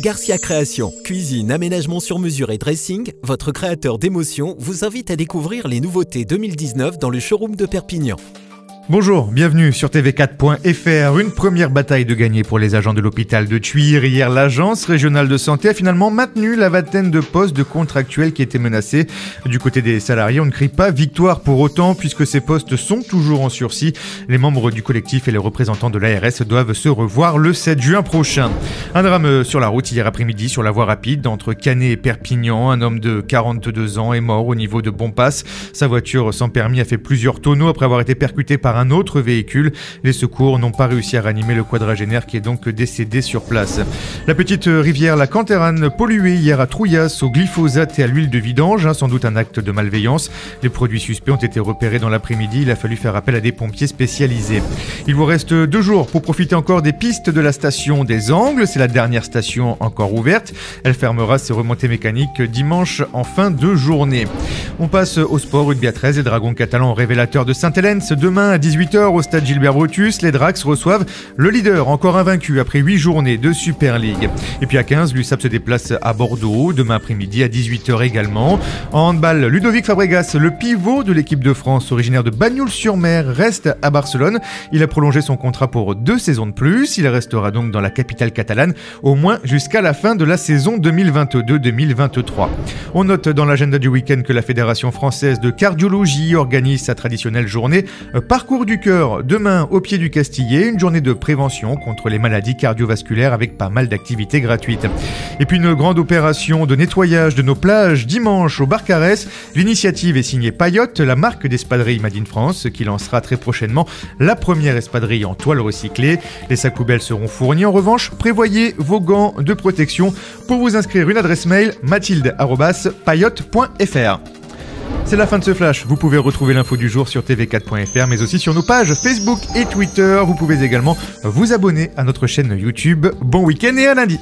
Garcia Création, cuisine, aménagement sur mesure et dressing, votre créateur d'émotions vous invite à découvrir les nouveautés 2019 dans le showroom de Perpignan. Bonjour, bienvenue sur tv4.fr. Une première bataille de gagner pour les agents de l'hôpital de Thuir. Hier, l'agence régionale de santé a finalement maintenu la vingtaine de postes de contractuels qui étaient menacés. Du côté des salariés, on ne crie pas victoire pour autant puisque ces postes sont toujours en sursis. Les membres du collectif et les représentants de l'ARS doivent se revoir le 7 juin prochain. Un drame sur la route hier après-midi sur la voie rapide entre Canet et Perpignan. Un homme de 42 ans est mort au niveau de Bompas. Sa voiture sans permis a fait plusieurs tonneaux après avoir été percutée par un autre véhicule. Les secours n'ont pas réussi à ranimer le quadragénaire qui est donc décédé sur place. La petite rivière la Canterane polluée hier à Trouillas au glyphosate et à l'huile de vidange, sans doute un acte de malveillance. Les produits suspects ont été repérés dans l'après-midi. Il a fallu faire appel à des pompiers spécialisés. Il vous reste 2 jours pour profiter encore des pistes de la station des Angles. C'est la dernière station encore ouverte. Elle fermera ses remontées mécaniques dimanche en fin de journée. On passe au sport. Rugby à 13. Les Dragons catalans révélateurs de Sainte-Hélène. Demain à 18h au stade Gilbert Brutus, les Drax reçoivent le leader encore invaincu après 8 journées de Super League. Et puis à 15, l'USAP se déplace à Bordeaux, demain après-midi à 18h également. En handball, Ludovic Fabregas, le pivot de l'équipe de France, originaire de Bagnols-sur-Mer, reste à Barcelone. Il a prolongé son contrat pour 2 saisons de plus. Il restera donc dans la capitale catalane au moins jusqu'à la fin de la saison 2022-2023. On note dans l'agenda du week-end que la Fédération française de cardiologie organise sa traditionnelle journée Parcours du cœur, demain au pied du Castillet, une journée de prévention contre les maladies cardiovasculaires avec pas mal d'activités gratuites. Et puis une grande opération de nettoyage de nos plages dimanche au Barcarès. L'initiative est signée Payotte, la marque d'espadrilles Made in France, qui lancera très prochainement la première espadrille en toile recyclée. Les sacs poubelles seront fournis. En revanche, prévoyez vos gants de protection. Pour vous inscrire, une adresse mail mathilde@payotte.fr. C'est la fin de ce flash. Vous pouvez retrouver l'info du jour sur tv4.fr, mais aussi sur nos pages Facebook et Twitter. Vous pouvez également vous abonner à notre chaîne YouTube. Bon week-end et à lundi.